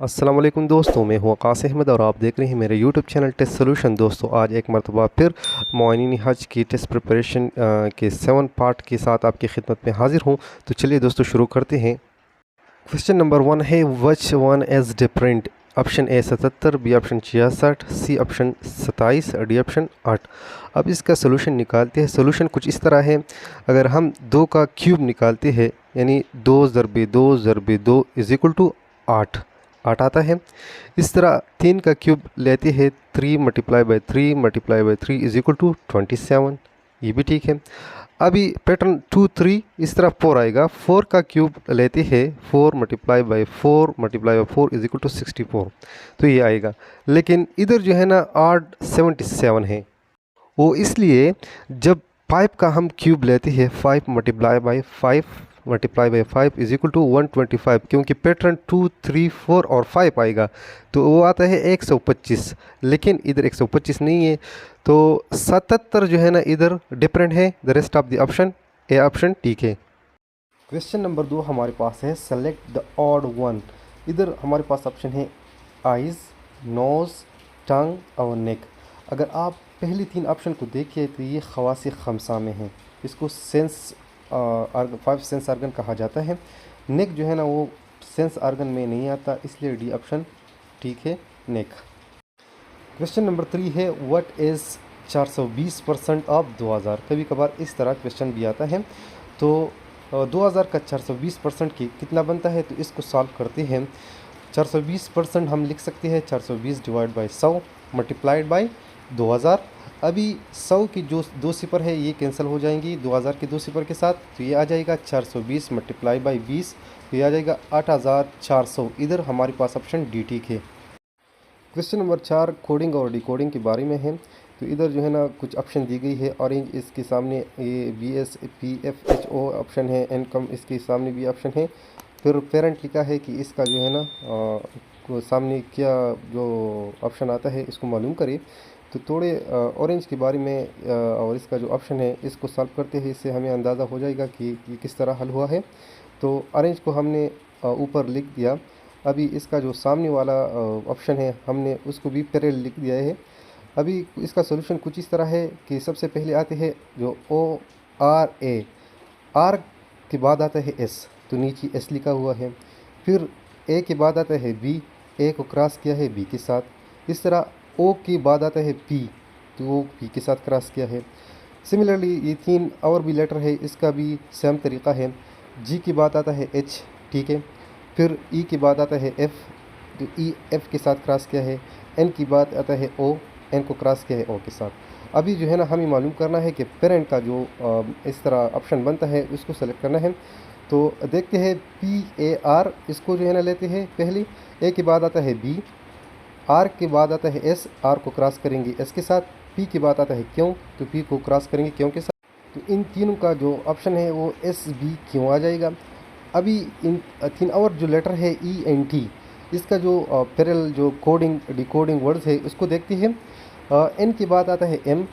अस्सलाम वालेकुम दोस्तों, मैं हूँ आकाश अहमद और आप देख रहे हैं मेरे यूट्यूब चैनल टेस्ट सोल्यूशन। दोस्तों आज एक मरतबा फिर मुआइनीन हज की टेस्ट प्रिपरेशन के 7 पार्ट के साथ आपकी खिदमत में हाजिर हूँ। तो चलिए दोस्तों शुरू करते हैं। क्वेश्चन नंबर 1 है which one is different. Option A 77, B option 66, C option 27, D option 8। अब इसका सोल्यूशन निकालते हैं। सोल्यूशन कुछ इस तरह है, अगर हम 2 का क्यूब निकालते हैं यानी 2 ज़रबे 2 ज़रबे 2 इज़ इक्वल टू 8 आता है। इस तरह 3 का क्यूब लेते हैं 3 multiply by 3 is equal to 27, ये भी ठीक है। अभी पैटर्न 2 3 इस तरह 4 आएगा। 4 का क्यूब लेते हैं 4 multiply by 4 is equal to 64, तो ये आएगा। लेकिन इधर जो है ना आड 77 है, वो इसलिए जब 5 का हम क्यूब लेते हैं 5 multiply by 5 is equal to 125, क्योंकि पैटर्न 2 3 4 और 5 आएगा तो वो आता है 125, लेकिन इधर 125 नहीं है, तो 77 जो है ना इधर डिफरेंट है। The rest of the option A option ठीक है। क्वेश्चन नंबर 2 हमारे पास है सेलेक्ट द ऑड वन। इधर हमारे पास ऑप्शन है आइज़, नोज़, टंग और नेक। अगर आप पहली 3 ऑप्शन को देखिए तो ये खवासी खमसा में है, इसको सेंस 5 सेंस आर्गन कहा जाता है। नेक जो है ना वो सेंस आर्गन में नहीं आता, इसलिए डी ऑप्शन ठीक है, नेक। क्वेश्चन नंबर 3 है व्हाट इज़ 420% ऑफ 2000। कभी कभार इस तरह क्वेश्चन भी आता है। तो 2000 का 420% की कितना बनता है, तो इसको सॉल्व करते हैं। 420% हम लिख सकते हैं 420 डिवाइड बाई 100 मल्टीप्लाइड बाई 2000। अभी 100 की जो 2 सिफर है ये कैंसिल हो जाएंगी 2000 के 2 सिफर के साथ, तो ये आ जाएगा 420 मल्टीप्लाई बाई 20, तो ये आ जाएगा 8400। इधर हमारे पास ऑप्शन डी ठीक है। क्वेश्चन नंबर 4 कोडिंग और डिकोडिंग के बारे में है। तो इधर जो है ना कुछ ऑप्शन दी गई है। ऑरेंज इसके सामने ये BSPFHO ऑप्शन है, इनकम इसके सामने भी ऑप्शन है। फिर पेरेंट लिखा है कि इसका जो है ना को सामने क्या जो ऑप्शन आता है इसको मालूम करें। तो थोड़े ऑरेंज के बारे में और इसका जो ऑप्शन है इसको सॉल्व करते हैं, इससे हमें अंदाज़ा हो जाएगा कि ये किस तरह हल हुआ है। तो ऑरेंज को हमने ऊपर लिख दिया। अभी इसका जो सामने वाला ऑप्शन है हमने उसको भी पैरेलल लिख दिया है। अभी इसका सॉल्यूशन कुछ इस तरह है कि सबसे पहले आते हैं जो ORA, आर के बाद आता है S, तो नीचे S लिखा हुआ है। फिर A के बाद आता है B, A को क्रॉस किया है B के साथ। इस तरह O के बाद आता है P, तो वो P के साथ क्रॉस किया है। सिमिलरली ये 3 और भी लेटर है, इसका भी सेम तरीक़ा है। G के बाद आता है H, ठीक है। फिर E के बाद आता है F, तो E F के साथ क्रॉस किया है। N की बात आता है O, N को क्रॉस किया है O के साथ। अभी जो है ना हमें मालूम करना है कि पेरेंट का जो इस तरह ऑप्शन बनता है उसको सेलेक्ट करना है। तो देखते हैं PAR, इसको जो है ना लेते हैं पहले। A के बाद आता है B, R के बाद आता है S, R को क्रॉस करेंगे S के साथ। P के बाद आता है Q, तो P को क्रॉस करेंगे Q के साथ। तो इन तीनों का जो ऑप्शन है वो SBQ आ जाएगा। अभी इन 3 और जो लेटर है ENT, इसका जो पैरेलल जो कोडिंग डिकोडिंग वर्ड्स है उसको देखते हैं। N के बाद आता है M,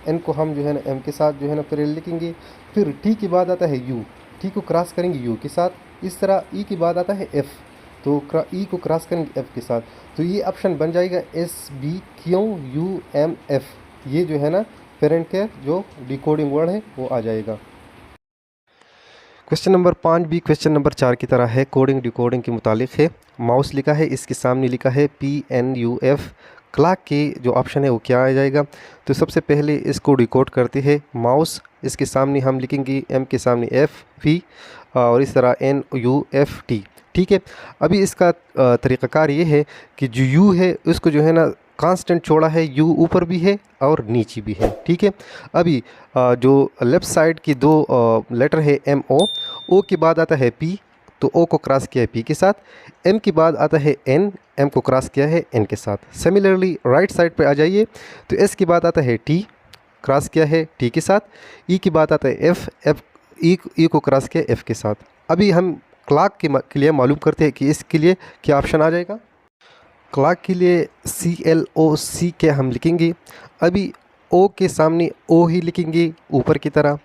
N को हम जो है ना M के साथ जो है ना पैरेलल लिखेंगे। फिर T के बाद आता है U, T को क्रॉस करेंगे U के साथ। इस तरह E के बाद आता है F, तो E को क्रॉस करेंगे F के साथ। तो ये ऑप्शन बन जाएगा SBQUMF। ये जो है ना पेरेंट के जो डिकोडिंग वर्ड है वो आ जाएगा। क्वेश्चन नंबर 5 भी क्वेश्चन नंबर 4 की तरह है, कोडिंग डिकोडिंग के मुतालिक है। माउस लिखा है, इसके सामने लिखा है PNUF। क्लॉक की जो ऑप्शन है वो क्या आ जाएगा, तो सबसे पहले इसको डिकोड करते हैं। माउस इसके सामने हम लिखेंगे M के सामने FV और इस तरह NUFT, ठीक है। अभी इसका तरीक़ाकार ये है कि जो U है उसको जो है ना कांस्टेंट छोड़ा है, U ऊपर भी है और नीचे भी है, ठीक है। अभी जो लेफ़्ट साइड की 2 लेटर है MO, O के बाद आता है P, तो O को क्रॉस किया है P के साथ। M के बाद आता है N, M को क्रॉस किया है N के साथ। सिमिलरली राइट साइड पे आ जाइए, तो S के बाद आता है T, क्रॉस किया है T के साथ। E के बाद आता है F, E को क्रॉस किया F के साथ। अभी हम क्लॉक के लिए मालूम करते हैं कि इसके लिए क्या ऑप्शन आ जाएगा। क्लॉक के लिए CLOC के हम लिखेंगे। अभी O के सामने O ही लिखेंगे ऊपर की तरह।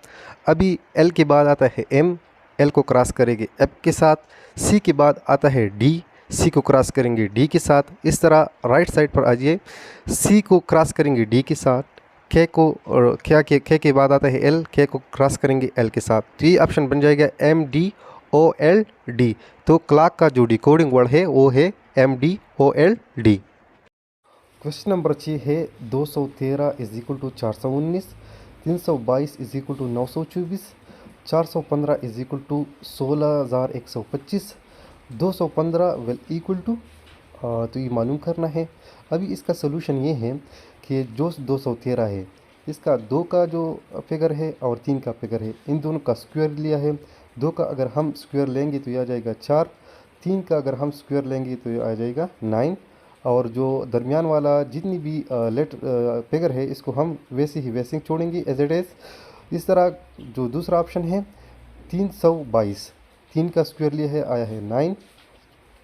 अभी L के बाद आता है M, L को क्रॉस करेंगे F के साथ। C के बाद आता है D, सी को क्रॉस करेंगे डी के साथ। इस तरह राइट साइड पर आ जाइए, सी को क्रॉस करेंगे डी के साथ, के को और के के बाद आता है एल, के को क्रॉस करेंगे एल के साथ। तो ये ऑप्शन बन जाएगा MDOLD। तो क्लॉक का जो डिकोडिंग वर्ड है वो है MDOLD। क्वेश्चन नंबर 6 है 213 is equal to 419, 322 is equal to 924, 415 is equal to 16,125, 215 will equal to, तो ये मालूम करना है। अभी इसका सोल्यूशन ये है कि जो 213 है इसका 2 का जो फिगर है और 3 का फिगर है, इन दोनों का स्क्वायर लिया है। 2 का अगर हम स्क्वायर लेंगे तो ये आ जाएगा 4, 3 का अगर हम स्क्वायर लेंगे तो ये आ जाएगा 9, और जो दरमियान वाला जितनी भी फिगर है इसको हम वैसे ही वैसे छोड़ेंगे एज इट इज़। इस तरह जो दूसरा ऑप्शन है 322, 3 का स्क्वायर लिया है आया है 9,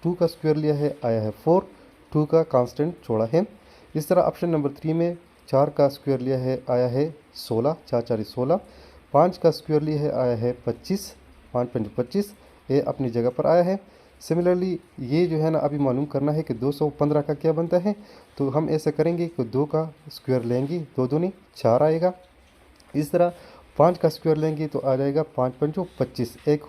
2 का स्क्वायर लिया है आया है 4, 2 का कांस्टेंट छोड़ा है। इस तरह ऑप्शन नंबर 3 में 4 का स्क्वायर लिया है आया है 16, 4 4 16, 5 का स्क्वायर लिया है आया है 25, 5 5 25, ये अपनी जगह पर आया है। सिमिलरली ये जो है ना अभी मालूम करना है कि 215 का क्या बनता है। तो हम ऐसा करेंगे कि 2 का स्क्वायर लेंगे, 2 दूनी 4 आएगा। इस तरह 5 का स्क्वायर लेंगे तो आ जाएगा 5 5 25, एक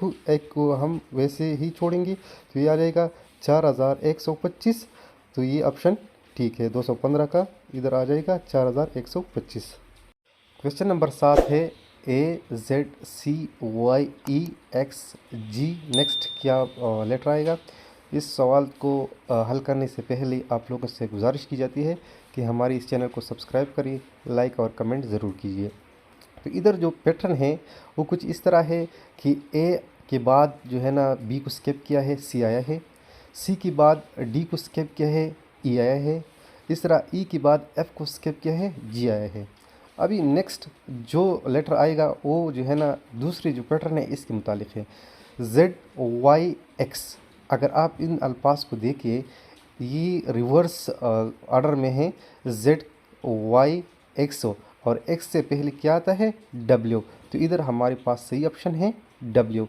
को हम वैसे ही छोड़ेंगे तो ये आ जाएगा 4125। तो ये ऑप्शन ठीक है, 215 का इधर आ जाएगा 4125। क्वेश्चन नंबर 7 है AZCYEXG, नेक्स्ट क्या लेटर आएगा। इस सवाल को हल करने से पहले आप लोगों से गुजारिश की जाती है कि हमारे इस चैनल को सब्सक्राइब करिए, लाइक और कमेंट ज़रूर कीजिए। तो इधर जो पैटर्न है वो कुछ इस तरह है कि ए के बाद जो है ना बी को स्किप किया है, सी आया है, सी के बाद डी को स्किप किया है, ई आया है, इस तरह ई के बाद एफ को स्किप किया है, जी आया है। अभी नेक्स्ट जो लेटर आएगा वो जो है ना दूसरी जो पैटर्न है इसके मुतालिक है, ZYX। अगर आप इन अल्फाज को देखिए ये रिवर्स ऑर्डर में है, ZYX और X से पहले क्या आता है W। तो इधर हमारे पास सही ऑप्शन है W।